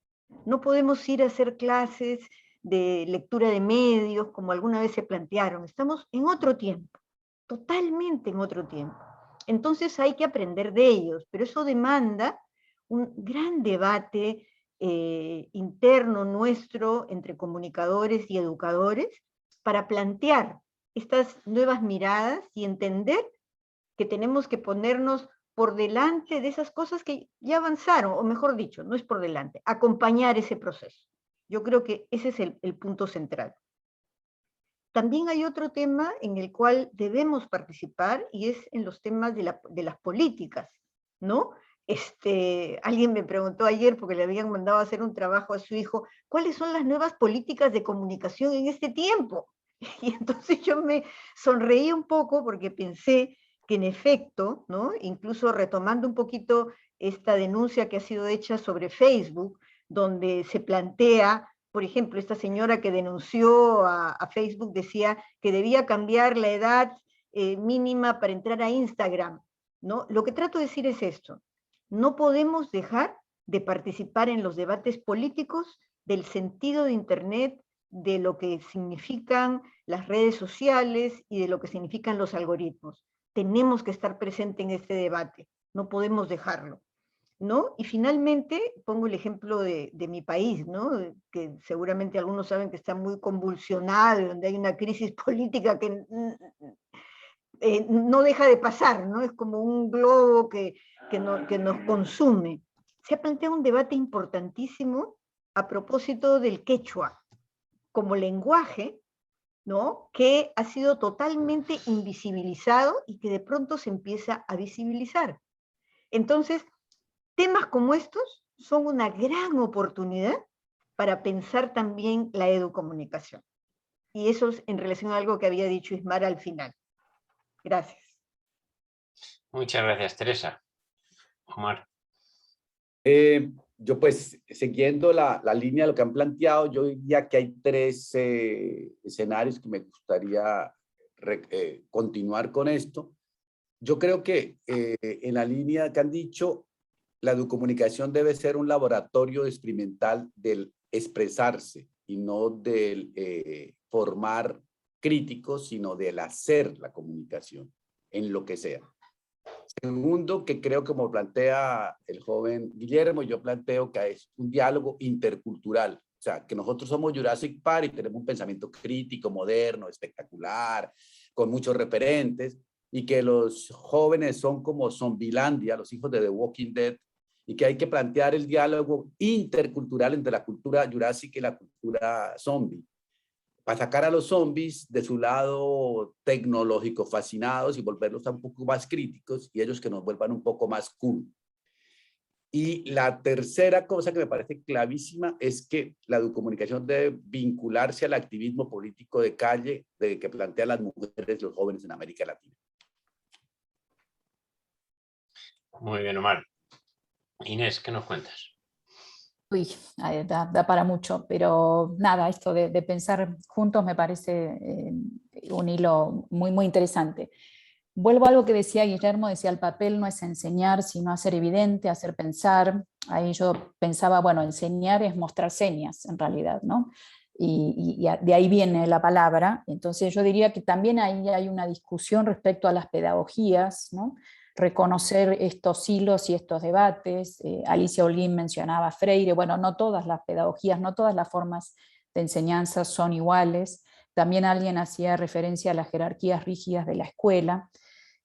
C: No podemos ir a hacer clases de lectura de medios como alguna vez se plantearon. Estamos en otro tiempo, totalmente en otro tiempo. Entonces hay que aprender de ellos, pero eso demanda un gran debate interno nuestro entre comunicadores y educadores para plantear estas nuevas miradas y entender que tenemos que ponernos por delante de esas cosas que ya avanzaron, o mejor dicho, no es por delante, acompañar ese proceso. Yo creo que ese es el punto central. También hay otro tema en el cual debemos participar y es en los temas de las políticas, ¿no? Alguien me preguntó ayer, porque le habían mandado a hacer un trabajo a su hijo, ¿cuáles son las nuevas políticas de comunicación en este tiempo? Y entonces yo me sonreí un poco porque pensé que en efecto, ¿no? Incluso retomando un poquito esta denuncia que ha sido hecha sobre Facebook, donde se plantea, por ejemplo, esta señora que denunció a Facebook decía que debía cambiar la edad mínima para entrar a Instagram, ¿no? Lo que trato de decir es esto: no podemos dejar de participar en los debates políticos del sentido de Internet, de lo que significan las redes sociales y de lo que significan los algoritmos. Tenemos que estar presentes en este debate, no podemos dejarlo, ¿no? Y finalmente pongo el ejemplo de mi país, ¿no? Que seguramente algunos saben que está muy convulsionado, donde hay una crisis política que no deja de pasar, ¿no? Es como un globo que nos consume. Se ha planteado un debate importantísimo a propósito del quechua como lenguaje, ¿no? Que ha sido totalmente invisibilizado y que de pronto se empieza a visibilizar. Entonces, temas como estos son una gran oportunidad para pensar también la educomunicación. Y eso es en relación a algo que había dicho Ismar al final. Gracias.
A: Muchas gracias, Teresa. Omar.
E: Yo pues, siguiendo la línea de lo que han planteado, yo diría que hay tres escenarios que me gustaría continuar con esto. Yo creo que en la línea que han dicho, la educomunicación debe ser un laboratorio experimental del expresarse y no del formar críticos, sino del hacer la comunicación en lo que sea. Segundo, que creo, como plantea el joven Guillermo, yo planteo que es un diálogo intercultural. O sea, que nosotros somos Jurassic Park y tenemos un pensamiento crítico, moderno, espectacular, con muchos referentes, y que los jóvenes son como Zombielandia, los hijos de The Walking Dead, y que hay que plantear el diálogo intercultural entre la cultura Jurassic y la cultura zombie, para sacar a los zombies de su lado tecnológico fascinados y volverlos un poco más críticos, y ellos que nos vuelvan un poco más cool. Y la tercera cosa que me parece clavísima es que la educomunicación debe vincularse al activismo político de calle que plantean las mujeres y los jóvenes en América Latina.
A: Muy bien, Omar. Inés, ¿qué nos cuentas?
G: Uy, da para mucho, pero nada, esto de pensar juntos me parece un hilo muy, muy interesante. Vuelvo a algo que decía Guillermo, decía el papel no es enseñar, sino hacer evidente, hacer pensar. Ahí yo pensaba, bueno, enseñar es mostrar señas en realidad, ¿no? Y de ahí viene la palabra. Entonces yo diría que también ahí hay una discusión respecto a las pedagogías, ¿no? Reconocer estos hilos y estos debates. Alicia Holguín mencionaba a Freire. Bueno, no todas las pedagogías, no todas las formas de enseñanza son iguales. También alguien hacía referencia a las jerarquías rígidas de la escuela.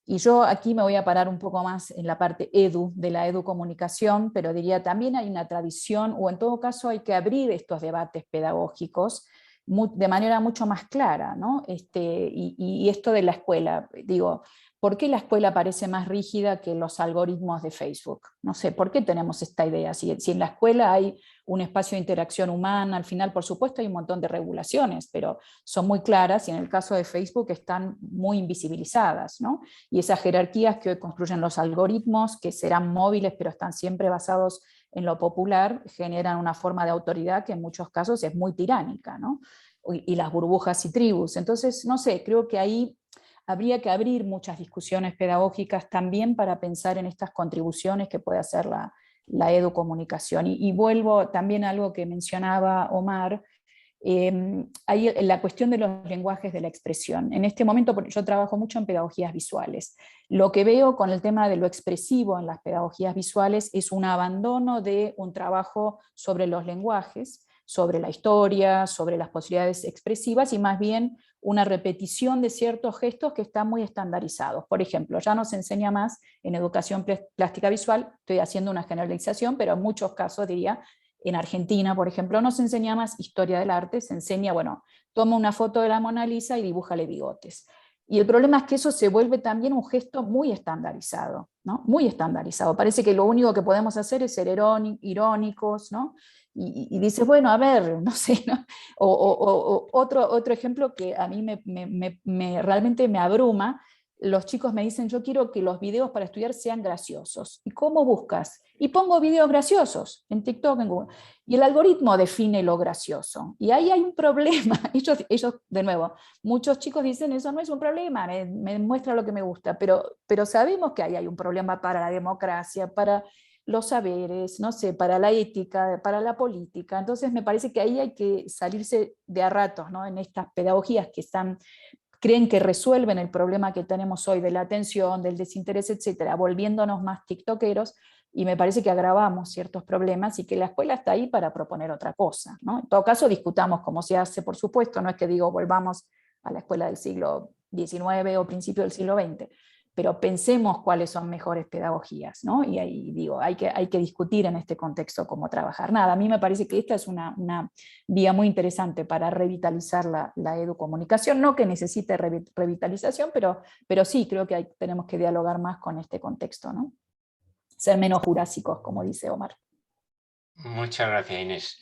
G: Y yo aquí me voy a parar un poco más en la parte de la educomunicación, pero diría también hay una tradición, o en todo caso hay que abrir estos debates pedagógicos de manera mucho más clara, ¿no? Y esto de la escuela, digo, ¿por qué la escuela parece más rígida que los algoritmos de Facebook? No sé, ¿por qué tenemos esta idea? Si en la escuela hay un espacio de interacción humana, al final, por supuesto, hay un montón de regulaciones, pero son muy claras y en el caso de Facebook están muy invisibilizadas, ¿no? Y esas jerarquías que hoy construyen los algoritmos, que serán móviles, pero están siempre basados en lo popular, generan una forma de autoridad que en muchos casos es muy tiránica, ¿no? Y las burbujas y tribus. Entonces, no sé, creo que ahí habría que abrir muchas discusiones pedagógicas también para pensar en estas contribuciones que puede hacer la educomunicación. Y vuelvo también a algo que mencionaba Omar, hay la cuestión de los lenguajes de la expresión. En este momento yo trabajo mucho en pedagogías visuales. Lo que veo con el tema de lo expresivo en las pedagogías visuales es un abandono de un trabajo sobre los lenguajes, sobre la historia, sobre las posibilidades expresivas, y más bien una repetición de ciertos gestos que están muy estandarizados. Por ejemplo, ya no se enseña más en educación plástica visual, estoy haciendo una generalización, pero en muchos casos diría, en Argentina, por ejemplo, no se enseña más historia del arte, se enseña, bueno, toma una foto de la Mona Lisa y dibújale bigotes. Y el problema es que eso se vuelve también un gesto muy estandarizado, ¿no? Muy estandarizado. Parece que lo único que podemos hacer es ser irónicos, ¿no? y dices, bueno, a ver, no sé, ¿no? O otro ejemplo que a mí realmente me abruma. Los chicos me dicen, yo quiero que los videos para estudiar sean graciosos. ¿Y cómo buscas? Y pongo videos graciosos en TikTok, en Google. Y el algoritmo define lo gracioso. Y ahí hay un problema. Ellos de nuevo, muchos chicos dicen, eso no es un problema, me muestra lo que me gusta. Pero sabemos que ahí hay un problema para la democracia, para los saberes, no sé, para la ética, para la política. Entonces me parece que ahí hay que salirse de a ratos, ¿no? En estas pedagogías que creen que resuelven el problema que tenemos hoy de la atención, del desinterés, etcétera, volviéndonos más tiktokeros, y me parece que agravamos ciertos problemas y que la escuela está ahí para proponer otra cosa, ¿no? En todo caso, discutamos cómo se hace, por supuesto, no es que digo volvamos a la escuela del siglo XIX o principio del siglo XX, pero pensemos cuáles son mejores pedagogías, ¿no? Y ahí digo, hay que discutir en este contexto cómo trabajar. Nada, a mí me parece que esta es una vía muy interesante para revitalizar la educomunicación, no que necesite revitalización, pero sí creo que tenemos que dialogar más con este contexto, ¿no? Ser menos jurásicos, como dice Omar.
A: Muchas gracias, Inés.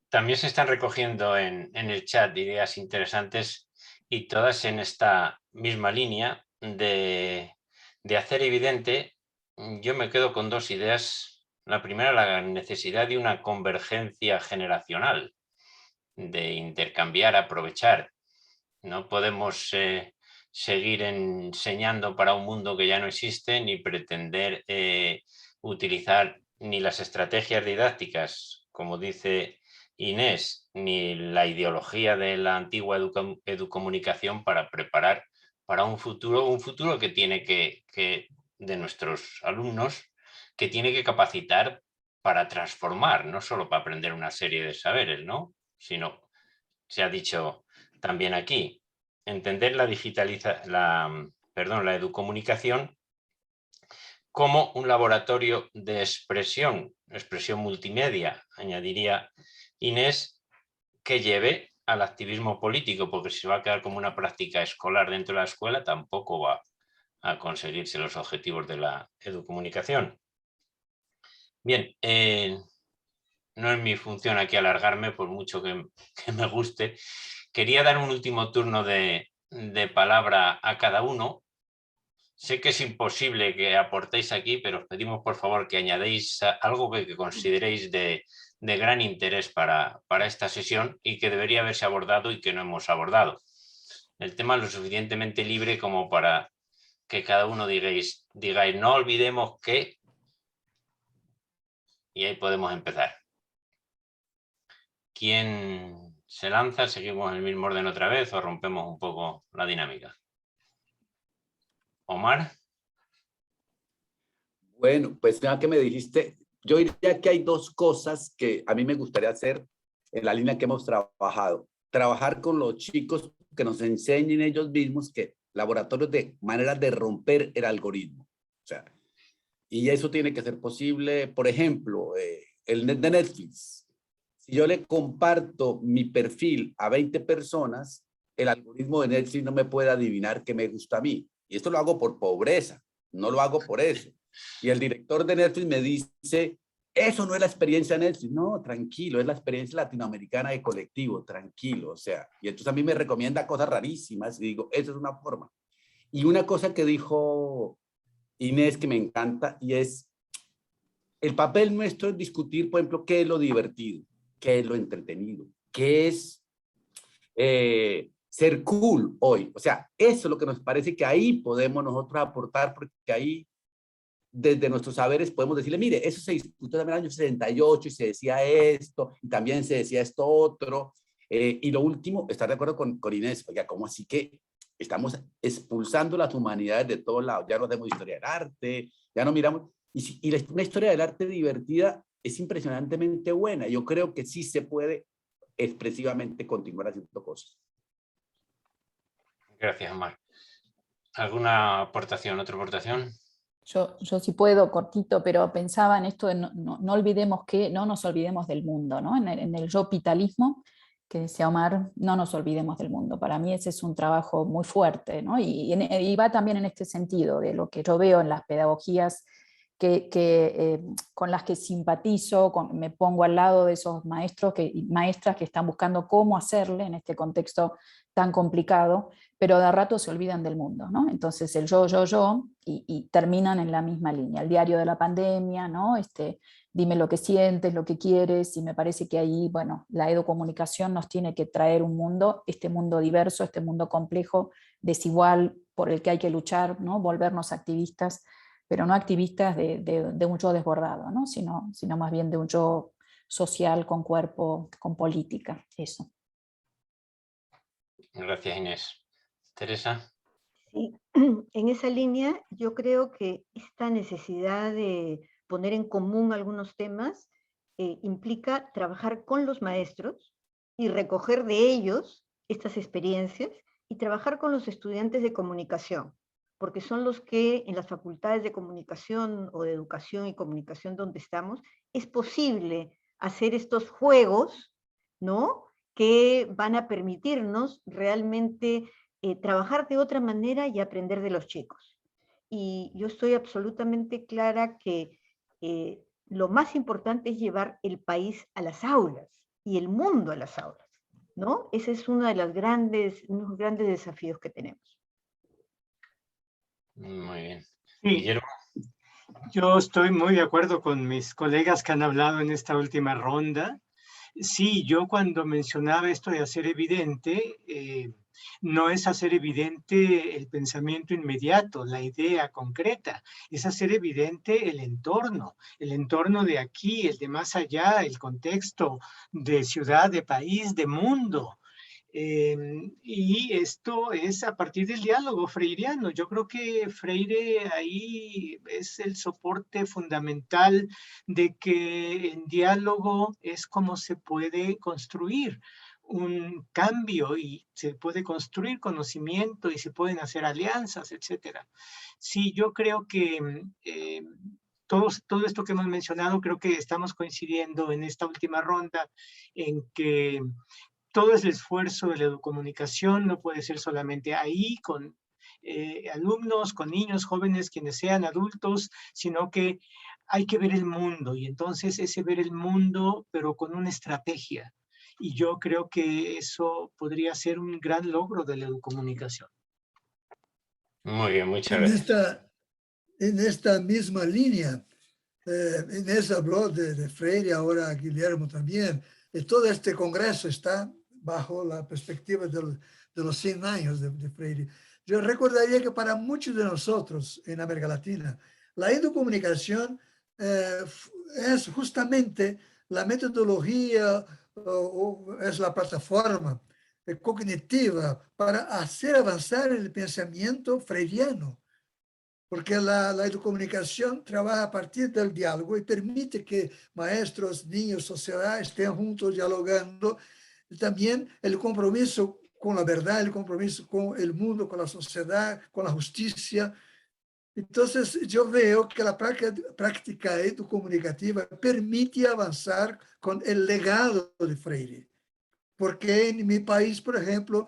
A: También se están recogiendo en el chat ideas interesantes y todas en esta misma línea de hacer evidente. Yo me quedo con dos ideas. La primera, la necesidad de una convergencia generacional, de intercambiar, aprovechar. No podemos seguir enseñando para un mundo que ya no existe, ni pretender utilizar ni las estrategias didácticas, como dice Inés, ni la ideología de la antigua educomunicación para preparar para un futuro que tiene que de nuestros alumnos, que tiene que capacitar para transformar, no solo para aprender una serie de saberes, ¿no? Sino, se ha dicho también aquí, entender la educomunicación como un laboratorio de expresión multimedia, añadiría Inés, que lleve al activismo político, porque si va a quedar como una práctica escolar dentro de la escuela, tampoco va a conseguirse los objetivos de la educomunicación. Bien, no es mi función aquí alargarme, por mucho que me guste. Quería dar un último turno de palabra a cada uno. Sé que es imposible que aportéis aquí, pero os pedimos por favor que añadáis algo que consideréis de gran interés para esta sesión y que debería haberse abordado y que no hemos abordado. El tema es lo suficientemente libre como para que cada uno digáis no olvidemos que... Y ahí podemos empezar. ¿Quién se lanza? ¿Seguimos el mismo orden otra vez o rompemos un poco la dinámica? Omar.
E: Bueno, pues ya que me dijiste, yo diría que hay dos cosas que a mí me gustaría hacer en la línea que hemos trabajado. Trabajar con los chicos, que nos enseñen ellos mismos que laboratorios de maneras de romper el algoritmo. O sea, y eso tiene que ser posible, por ejemplo, el net de Netflix. Si yo le comparto mi perfil a 20 personas, el algoritmo de Netflix no me puede adivinar qué me gusta a mí. Y esto lo hago por pobreza, no lo hago por eso. Y el director de Netflix me dice, eso no es la experiencia de Netflix. No, tranquilo, es la experiencia latinoamericana de colectivo, tranquilo. O sea, y entonces a mí me recomienda cosas rarísimas y digo, eso es una forma. Y una cosa que dijo Inés que me encanta y es, el papel nuestro es discutir, por ejemplo, qué es lo divertido, qué es lo entretenido, qué es ser cool hoy. O sea, eso es lo que nos parece que ahí podemos nosotros aportar, porque ahí desde nuestros saberes podemos decirle, mire, eso se discutió también en el año 68 y se decía esto, y también se decía esto otro. Y lo último, estar de acuerdo con Inés, oiga, ¿cómo así que estamos expulsando las humanidades de todos lados? Ya no hacemos historia del arte, ya no miramos. Y una historia del arte divertida es impresionantemente buena. Yo creo que sí se puede expresivamente continuar haciendo cosas.
A: Gracias, Omar. ¿Alguna aportación, otra aportación?
G: Yo sí puedo, cortito, pero pensaba en esto de no olvidemos que no nos olvidemos del mundo, ¿no? En el yo vitalismo, que decía Omar, no nos olvidemos del mundo. Para mí ese es un trabajo muy fuerte, ¿no? Y va también en este sentido, de lo que yo veo en las pedagogías con las que simpatizo, me pongo al lado de esos maestros y maestras que están buscando cómo hacerle en este contexto tan complicado, pero de rato se olvidan del mundo, ¿no? Entonces el yo, y terminan en la misma línea. El diario de la pandemia, ¿no? Dime lo que sientes, lo que quieres, y me parece que ahí, bueno, la educomunicación nos tiene que traer un mundo, este mundo diverso, este mundo complejo, desigual, por el que hay que luchar, ¿no? Volvernos activistas, pero no activistas de un yo desbordado, ¿no? sino más bien de un yo social, con cuerpo, con política, eso.
A: Gracias, Inés. Teresa.
C: Sí, en esa línea yo creo que esta necesidad de poner en común algunos temas implica trabajar con los maestros y recoger de ellos estas experiencias y trabajar con los estudiantes de comunicación, porque son los que en las facultades de comunicación o de educación y comunicación donde estamos, es posible hacer estos juegos, ¿no? Que van a permitirnos realmente trabajar de otra manera y aprender de los chicos. Y yo estoy absolutamente clara que lo más importante es llevar el país a las aulas y el mundo a las aulas, ¿no? Ese es uno de los grandes desafíos que tenemos.
A: Muy bien.
B: Sí,
A: Guillermo.
B: yo estoy muy de acuerdo con mis colegas que han hablado en esta última ronda. Sí, yo cuando mencionaba esto de hacer evidente, no es hacer evidente el pensamiento inmediato, la idea concreta, es hacer evidente el entorno de aquí, el de más allá, el contexto de ciudad, de país, de mundo. Y esto es a partir del diálogo freiriano. Yo creo que Freire ahí es el soporte fundamental de que en diálogo es como se puede construir un cambio y se puede construir conocimiento y se pueden hacer alianzas, etcétera. Sí, yo creo que todo esto que hemos mencionado, creo que estamos coincidiendo en esta última ronda en que todo el esfuerzo de la educomunicación no puede ser solamente ahí con alumnos, con niños, jóvenes, quienes sean adultos, sino que hay que ver el mundo y entonces ese ver el mundo, pero con una estrategia. Y yo creo que eso podría ser un gran logro de la educomunicación.
A: Muy bien, muchas gracias.
D: En esta misma línea, Inés habló de Freire, ahora Guillermo también, y todo este congreso está bajo la perspectiva de los 100 años de Freire. Yo recordaría que para muchos de nosotros en América Latina, la educomunicación es justamente la metodología o es la plataforma cognitiva para hacer avanzar el pensamiento freiriano. Porque la educomunicación trabaja a partir del diálogo y permite que maestros, niños, sociedad estén juntos dialogando. Y también el compromiso con la verdad, el compromiso con el mundo, con la sociedad, con la justicia. Entonces, yo veo que la práctica educomunicativa permite avanzar con el legado de Freire. Porque en mi país, por ejemplo,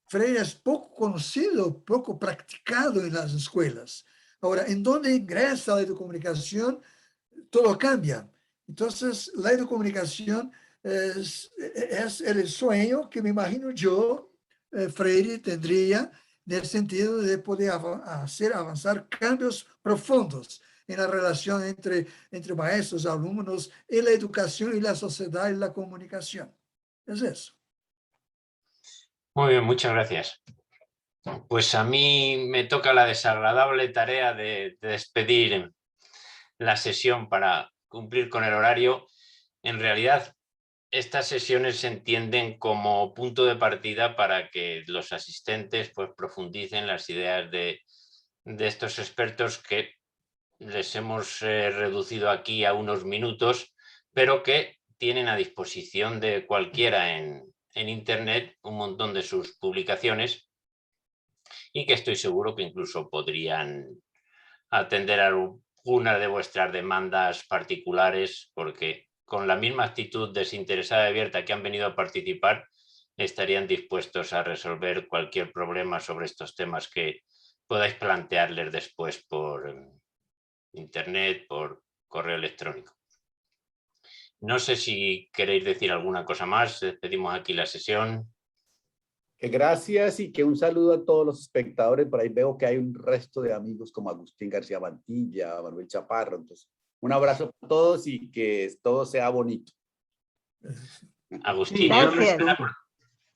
D: Freire es poco conocido, poco practicado en las escuelas. Ahora, en donde ingresa la educomunicación, todo cambia. Entonces, la educomunicación es el sueño que me imagino yo, Freire tendría, en el sentido de poder hacer avanzar cambios profundos en la relación entre maestros, alumnos, en la educación y la sociedad y la comunicación. Es eso.
A: Muy bien, muchas gracias. Pues a mí me toca la desagradable tarea de despedir la sesión para cumplir con el horario. En realidad, estas sesiones se entienden como punto de partida para que los asistentes pues, profundicen las ideas de estos expertos que les hemos reducido aquí a unos minutos, pero que tienen a disposición de cualquiera en Internet un montón de sus publicaciones y que estoy seguro que incluso podrían atender a algunas de vuestras demandas particulares, porque con la misma actitud desinteresada y abierta que han venido a participar, estarían dispuestos a resolver cualquier problema sobre estos temas que podáis plantearles después por internet, por correo electrónico. No sé si queréis decir alguna cosa más. Despedimos aquí la sesión.
E: Que gracias y que un saludo a todos los espectadores. Por ahí veo que hay un resto de amigos como Agustín García Mantilla, Manuel Chaparro. Entonces, un abrazo a todos y que todo sea bonito.
A: Agustín,
C: Gracias.
A: están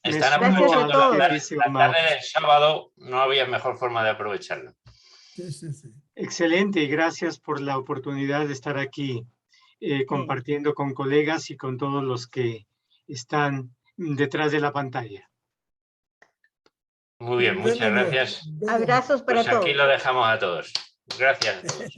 C: Gracias a
A: aprovechando
C: todos.
A: la tarde del sábado, no había mejor forma de aprovecharla.
D: Sí, sí, sí.
B: Excelente y gracias por la oportunidad de estar aquí compartiendo con colegas y con todos los que están detrás de la pantalla.
A: Muy bien, muchas gracias.
C: Abrazos para
A: Pues aquí
C: todos.
A: lo dejamos a todos. Gracias a todos.